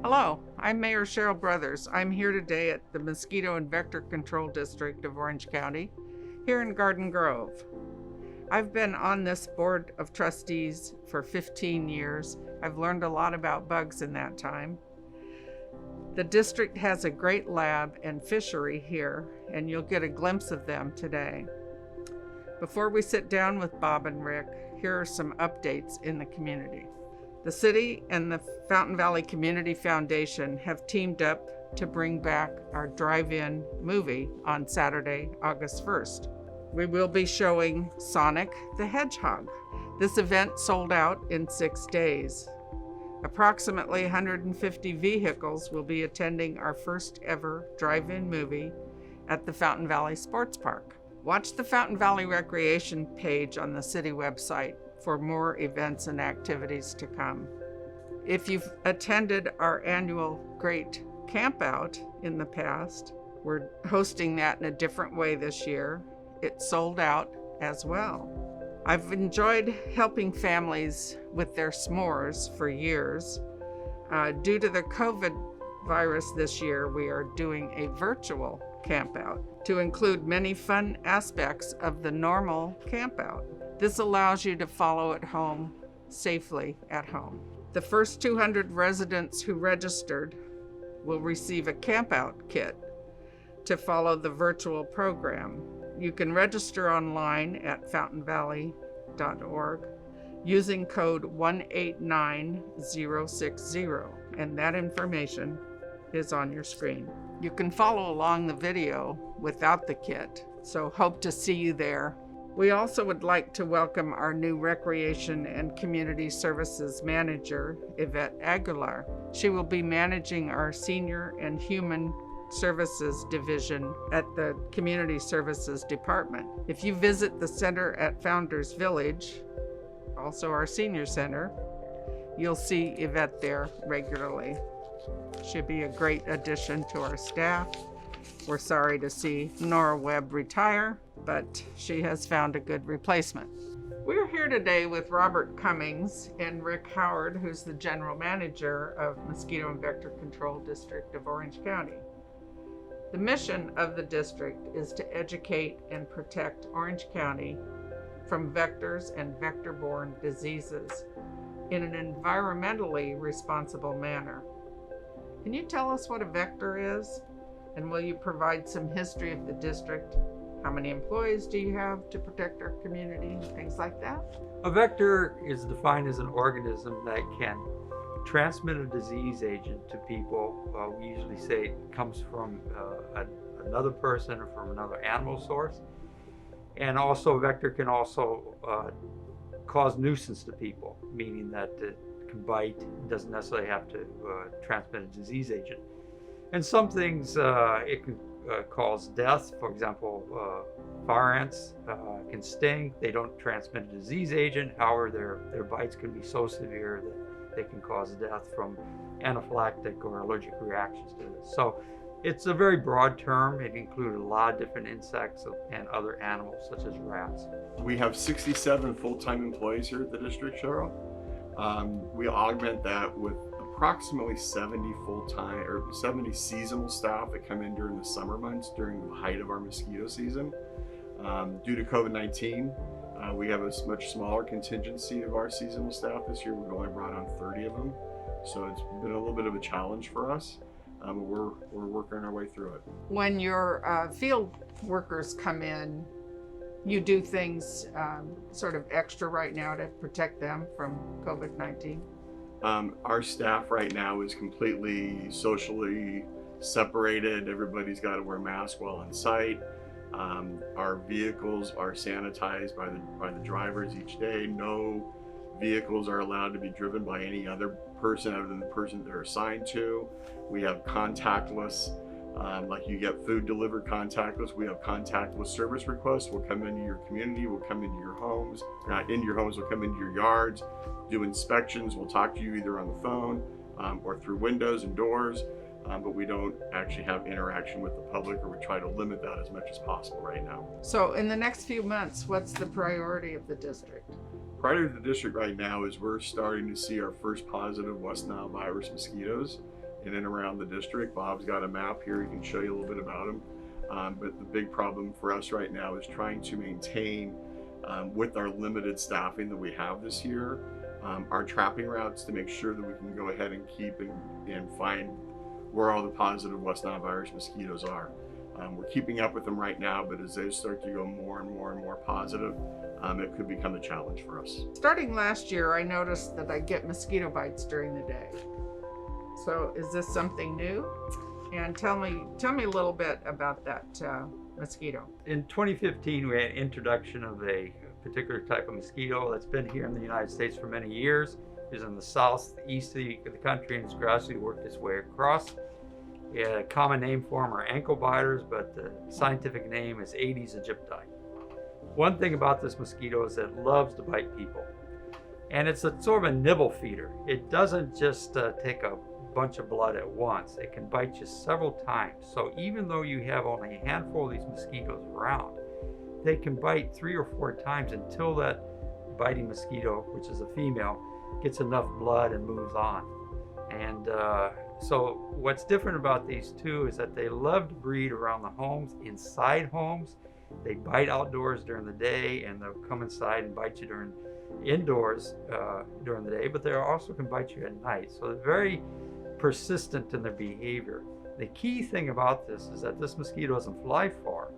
Hello, I'm Mayor Cheryl Brothers. I'm here today at the Mosquito and Vector Control District of Orange County, here in Garden Grove. I've been on this board of trustees for 15 years. I've learned a lot about bugs in that time. The district has a great lab and fishery here, and you'll get a glimpse of them today. Before we sit down with Bob and Rick, here are some updates in the community. The city and the Fountain Valley Community Foundation have teamed up to bring back our drive-in movie on Saturday, August 1st. We will be showing Sonic the Hedgehog. This event sold out in 6 days. Approximately 150 vehicles will be attending our first ever drive-in movie at the Fountain Valley Sports Park. Watch the Fountain Valley Recreation page on the city website for more events and activities to come. If you've attended our annual Great Campout in the past, we're hosting that in a different way this year. It sold out as well. I've enjoyed helping families with their s'mores for years. Due to the COVID virus this year, we are doing a virtual campout to include many fun aspects of the normal campout. This allows you to follow at home safely at home. The first 200 residents who registered will receive a campout kit to follow the virtual program. You can register online at fountainvalley.org using code 189060, and that information is on your screen. You can follow along the video without the kit, so hope to see you there. We also would like to welcome our new Recreation and Community Services Manager, Yvette Aguilar. She will be managing our Senior and Human Services Division at the Community Services Department. If you visit the center at Founders Village, also our senior center, you'll see Yvette there regularly. She'll be a great addition to our staff. We're sorry to see Nora Webb retire, but she has found a good replacement. We're here today with Robert Cummings and Rick Howard, who's the General Manager of Mosquito and Vector Control District of Orange County. The mission of the district is to educate and protect Orange County from vectors and vector-borne diseases in an environmentally responsible manner. Can you tell us what a vector is? And will you provide some history of the district? How many employees do you have to protect our community? Things like that? A vector is defined as an organism that can transmit a disease agent to people. We usually say it comes from another person or from another animal source. And also a vector can also cause nuisance to people, meaning that it can bite, doesn't necessarily have to transmit a disease agent. And some things it can cause death. For example, fire ants can sting. They don't transmit a disease agent. However, their bites can be so severe that they can cause death from anaphylactic or allergic reactions to this. So it's a very broad term. It includes a lot of different insects and other animals such as rats. We have 67 full-time employees here at the district, Cheryl. We augment that with approximately 70 full-time or 70 seasonal staff that come in during the summer months during the height of our mosquito season. Due to COVID-19, we have a much smaller contingency of our seasonal staff this year. We've only brought on 30 of them. So it's been a little bit of a challenge for us. We're working our way through it. When your field workers come in, you do things sort of extra right now to protect them from COVID-19? Our staff right now is completely socially separated. Everybody's got to wear masks while on site. Our vehicles are sanitized by the drivers each day. No vehicles are allowed to be driven by any other person other than the person they're assigned to. We have contactless, like you get food delivered contactless. We have contactless service requests. We'll come into your community, we'll come into your homes, not into your homes, we'll come into your yards, do inspections. We'll talk to you either on the phone or through windows and doors, but we don't actually have interaction with the public, or we try to limit that as much as possible right now. So in the next few months, what's the priority of the district? pride of the district right now is we're starting to see our first positive West Nile virus mosquitoes in and around the district. Bob's got a map here, he can show you a little bit about them. But the big problem for us right now is trying to maintain, with our limited staffing that we have this year, our trapping routes to make sure that we can go ahead and keep and find where all the positive West Nile virus mosquitoes are. We're keeping up with them right now, but as they start to go more and more and more positive, it could become a challenge for us. Starting last year, I noticed that I get mosquito bites during the day. So is this something new? And tell me a little bit about that mosquito. In 2015, we had introduction of a particular type of mosquito that's been here in the United States for many years. It was in the southeast of the country and it's gradually worked its way across. It had a common name for them are ankle biters, but the scientific name is Aedes aegypti. One thing about this mosquito is that it loves to bite people. And it's a sort of a nibble feeder. It doesn't just take a bunch of blood at once. It can bite you several times. So even though you have only a handful of these mosquitoes around, they can bite 3 or 4 times until that biting mosquito, which is a female, gets enough blood and moves on. And so what's different about these two is that they love to breed around the homes, inside homes. They bite outdoors during the day and they'll come inside and bite you indoors during the day, but they also can bite you at night. So they're very persistent in their behavior. The key thing about this is that this mosquito doesn't fly far.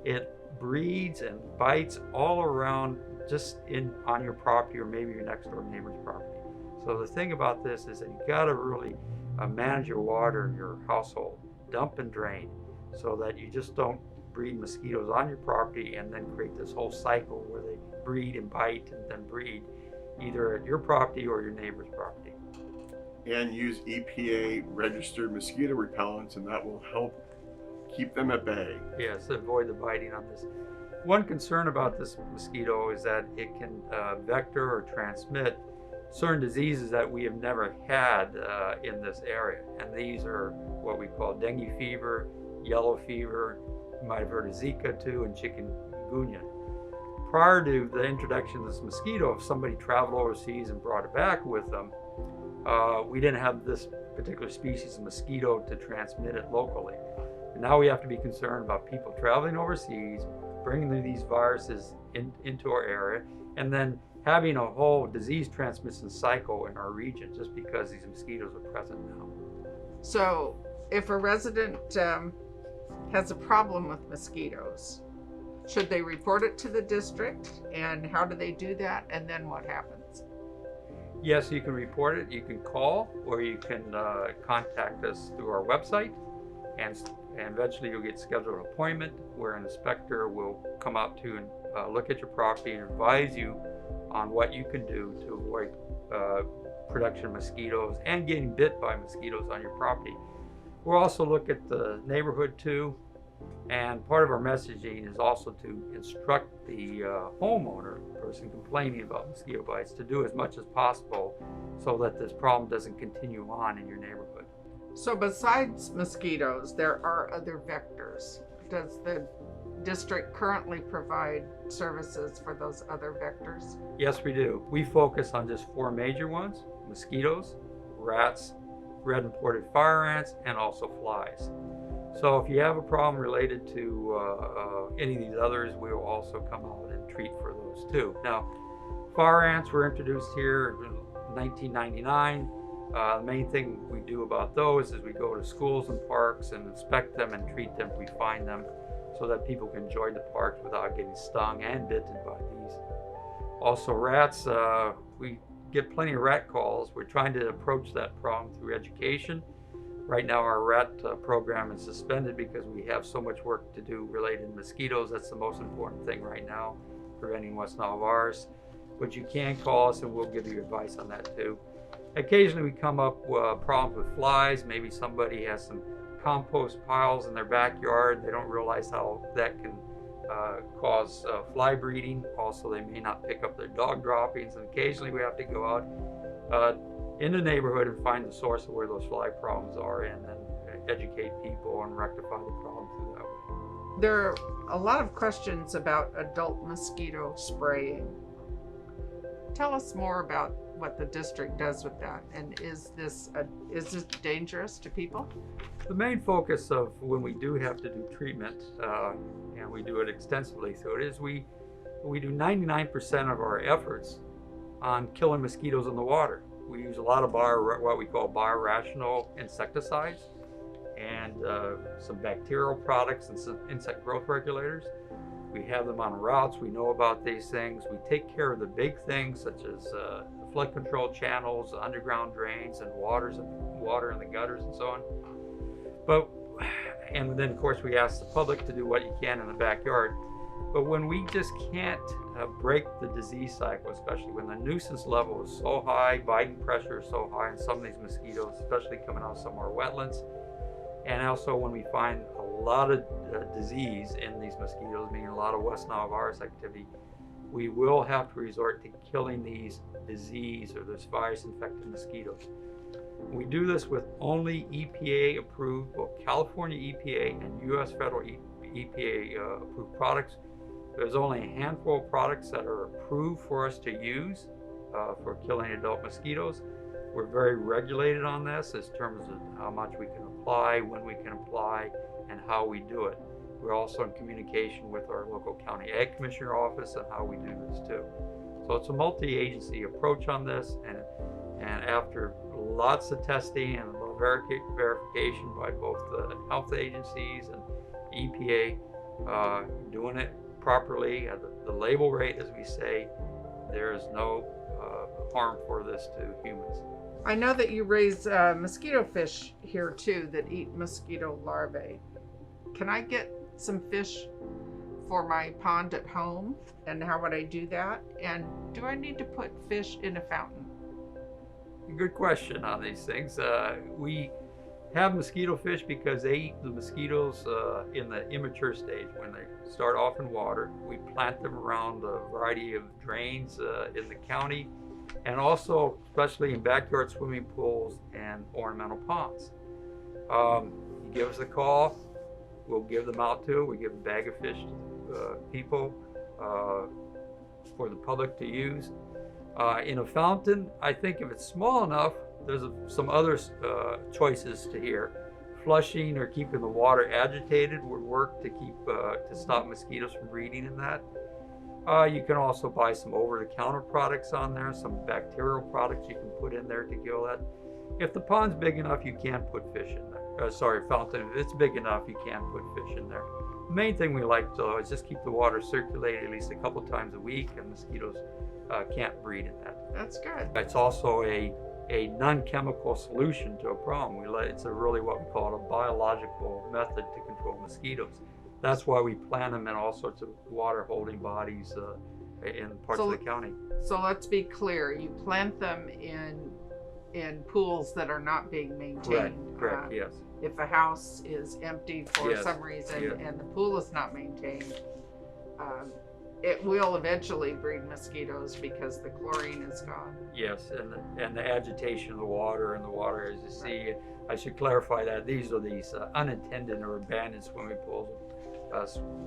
It breeds and bites all around just on your property or maybe your next door neighbor's property. So the thing about this is that you gotta really manage your water in your household, dump and drain, so that you just don't breed mosquitoes on your property and then create this whole cycle where they breed and bite and then breed either at your property or your neighbor's property. And use EPA registered mosquito repellents, and that will help keep them at bay. Yes, avoid the biting on this. One concern about this mosquito is that it can vector or transmit certain diseases that we have never had in this area. And these are what we call dengue fever, yellow fever, you might have heard of Zika too, and chikungunya. Prior to the introduction of this mosquito, if somebody traveled overseas and brought it back with them, we didn't have this particular species of mosquito to transmit it locally. And now we have to be concerned about people traveling overseas, bringing these viruses into our area, and then having a whole disease transmission cycle in our region just because these mosquitoes are present now. So if a resident has a problem with mosquitoes, should they report it to the district? And how do they do that? And then what happens? Yes, you can report it. You can call or you can contact us through our website, and eventually you'll get scheduled an appointment where an inspector will come out to and look at your property and advise you on what you can do to avoid production of mosquitoes and getting bit by mosquitoes on your property. We'll also look at the neighborhood too, and part of our messaging is also to instruct the homeowner, person complaining about mosquito bites, to do as much as possible so that this problem doesn't continue on in your neighborhood. So besides mosquitoes, there are other vectors. Does the district currently provide services for those other vectors? Yes, we do. We focus on just 4 major ones: mosquitoes, rats, red imported fire ants, and also flies. So if you have a problem related to any of these others, we will also come out and treat for those too. Now, fire ants were introduced here in 1999. The main thing we do about those is we go to schools and parks and inspect them and treat them if we find them, so that people can enjoy the parks without getting stung and bitten by these. Also rats, we get plenty of rat calls. We're trying to approach that problem through education. Right now our rat program is suspended because we have so much work to do related to mosquitoes. That's the most important thing right now, preventing West Nile virus. But you can call us and we'll give you advice on that too. Occasionally we come up with problems with flies. Maybe somebody has some compost piles in their backyard. They don't realize how that can cause fly breeding. Also, they may not pick up their dog droppings, and occasionally we have to go out in the neighborhood and find the source of where those fly problems are and then educate people and rectify the problem through that way. There are a lot of questions about adult mosquito spraying. Tell us more about what the district does with that, and is this dangerous to people? The main focus of when we do have to do treatment, and we do it extensively, so it is we do 99% of our efforts on killing mosquitoes in the water. We use a lot of what we call biorational insecticides and some bacterial products and some insect growth regulators. We have them on routes. We know about these things. We take care of the big things such as flood control channels, underground drains, and water in the gutters and so on. And then of course we ask the public to do what you can in the backyard. But when we just can't break the disease cycle, especially when the nuisance level is so high, biting pressure is so high in some of these mosquitoes, especially coming out of some of our wetlands, and also when we find a lot of disease in these mosquitoes, meaning a lot of West Nile virus activity, we will have to resort to killing these disease or this virus-infected mosquitoes. We do this with only EPA approved, both California EPA and U.S. federal EPA approved products. There's only a handful of products that are approved for us to use for killing adult mosquitoes. We're very regulated on this in terms of how much we can apply, when we can apply, and how we do it. We're also in communication with our local county ag commissioner office on how we do this too. So it's a multi-agency approach on this, and after lots of testing and verification by both the health agencies and EPA, doing it properly at the label rate, as we say, there is no harm for this to humans. I know that you raise mosquito fish here too that eat mosquito larvae. Can I get some fish for my pond at home, and how would I do that? And do I need to put fish in a fountain? Good question on these things. We have mosquito fish because they eat the mosquitoes in the immature stage when they start off in water. We plant them around a variety of drains in the county, and also especially in backyard swimming pools and ornamental ponds. You give us a call, we'll give them out to. We give a bag of fish to people for the public to use. In a fountain, I think if it's small enough, there's some other choices to here. Flushing or keeping the water agitated would work to stop mosquitoes from breeding in that. You can also buy some over-the-counter products on there, some bacterial products you can put in there to kill that. If the pond's big enough, you can put fish in there. Fountain, if it's big enough, you can put fish in there. The main thing we like though is just keep the water circulating at least a couple times a week, and mosquitoes can't breed in that. That's good. It's also a non-chemical solution to a problem. It's really what we call a biological method to control mosquitoes. That's why we plant them in all sorts of water-holding bodies in parts of the county. So let's be clear, you plant them in pools that are not being maintained. Correct, yes. If a house is empty for Yes, some reason yes. and the pool is not maintained, it will eventually breed mosquitoes because the chlorine is gone. Yes, and the agitation of the water, as you see, I should clarify that these are unintended or abandoned swimming pools,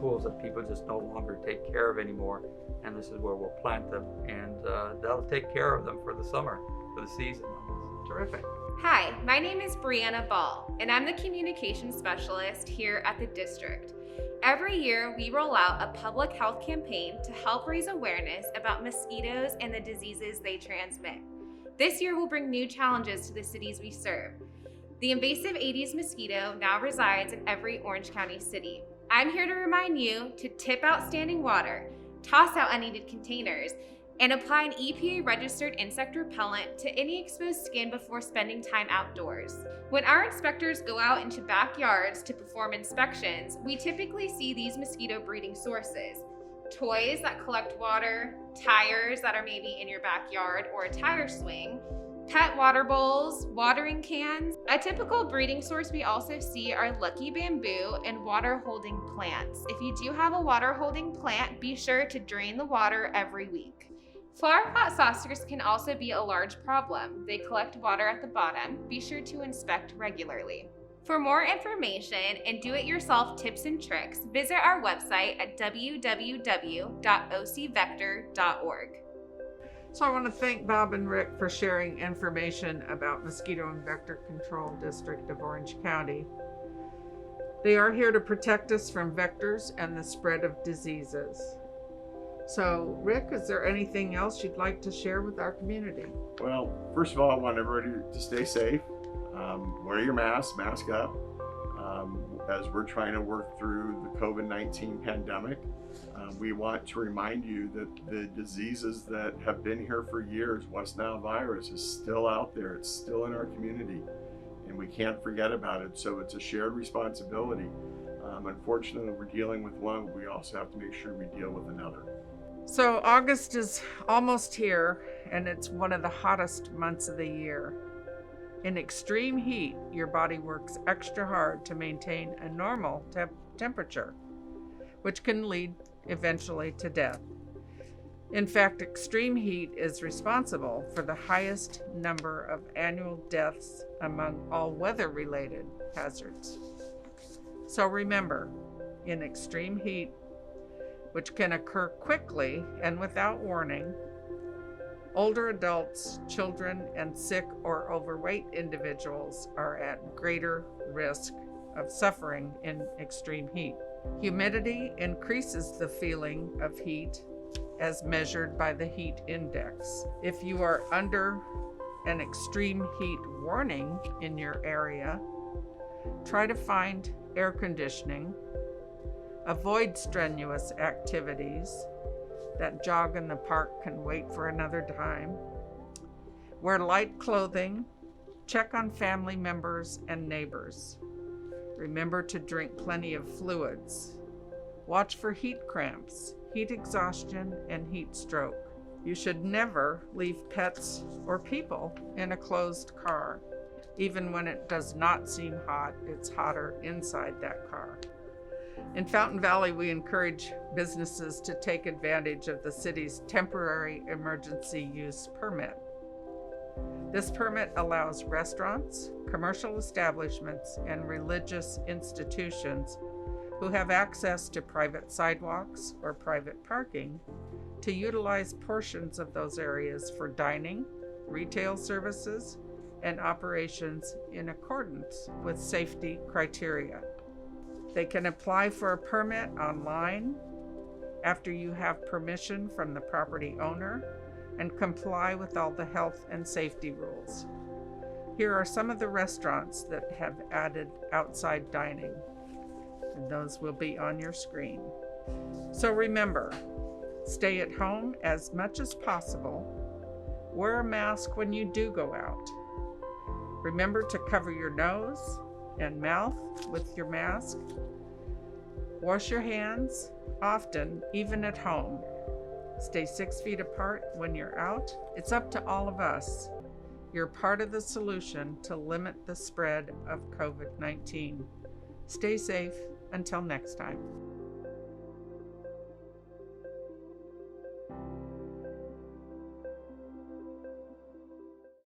pools that people just no longer take care of anymore, and this is where we'll plant them, and that'll take care of them for the summer, for the season. Terrific. Hi, my name is Brianna Ball, and I'm the communications specialist here at the district. Every year, we roll out a public health campaign to help raise awareness about mosquitoes and the diseases they transmit. This year will bring new challenges to the cities we serve. The invasive Aedes mosquito now resides in every Orange County city. I'm here to remind you to tip out standing water, toss out unneeded containers, and apply an EPA-registered insect repellent to any exposed skin before spending time outdoors. When our inspectors go out into backyards to perform inspections, we typically see these mosquito breeding sources: toys that collect water, tires that are maybe in your backyard or a tire swing, pet water bowls, watering cans. A typical breeding source we also see are lucky bamboo and water-holding plants. If you do have a water-holding plant, be sure to drain the water every week. Flower pot saucers can also be a large problem. They collect water at the bottom. Be sure to inspect regularly. For more information and do-it-yourself tips and tricks, visit our website at www.ocvector.org. So I want to thank Bob and Rick for sharing information about Mosquito and Vector Control District of Orange County. They are here to protect us from vectors and the spread of diseases. So, Rick, is there anything else you'd like to share with our community? Well, first of all, I want everybody to stay safe. Wear your mask up. As we're trying to work through the COVID-19 pandemic, we want to remind you that the diseases that have been here for years, West Nile virus, is still out there. It's still in our community, and we can't forget about it. So it's a shared responsibility. Unfortunately, we're dealing with one, but we also have to make sure we deal with another. So August is almost here, and it's one of the hottest months of the year. In extreme heat, your body works extra hard to maintain a normal temperature, which can lead eventually to death. In fact, extreme heat is responsible for the highest number of annual deaths among all weather-related hazards. So remember, in extreme heat, which can occur quickly and without warning, older adults, children, and sick or overweight individuals are at greater risk of suffering in extreme heat. Humidity increases the feeling of heat as measured by the heat index. If you are under an extreme heat warning in your area, try to find air conditioning, avoid strenuous activities. That jog in the park can wait for another time. Wear light clothing. Check on family members and neighbors. Remember to drink plenty of fluids. Watch for heat cramps, heat exhaustion, and heat stroke. You should never leave pets or people in a closed car. Even when it does not seem hot, it's hotter inside that car. In Fountain Valley, we encourage businesses to take advantage of the city's temporary emergency use permit. This permit allows restaurants, commercial establishments, and religious institutions who have access to private sidewalks or private parking to utilize portions of those areas for dining, retail services, and operations in accordance with safety criteria. They can apply for a permit online after you have permission from the property owner and comply with all the health and safety rules. Here are some of the restaurants that have added outside dining, and those will be on your screen. So remember, stay at home as much as possible. Wear a mask when you do go out. Remember to cover your nose and mouth with your mask. Wash your hands often, even at home. Stay 6 feet apart when you're out. It's up to all of us. You're part of the solution to limit the spread of COVID-19. Stay safe until next time.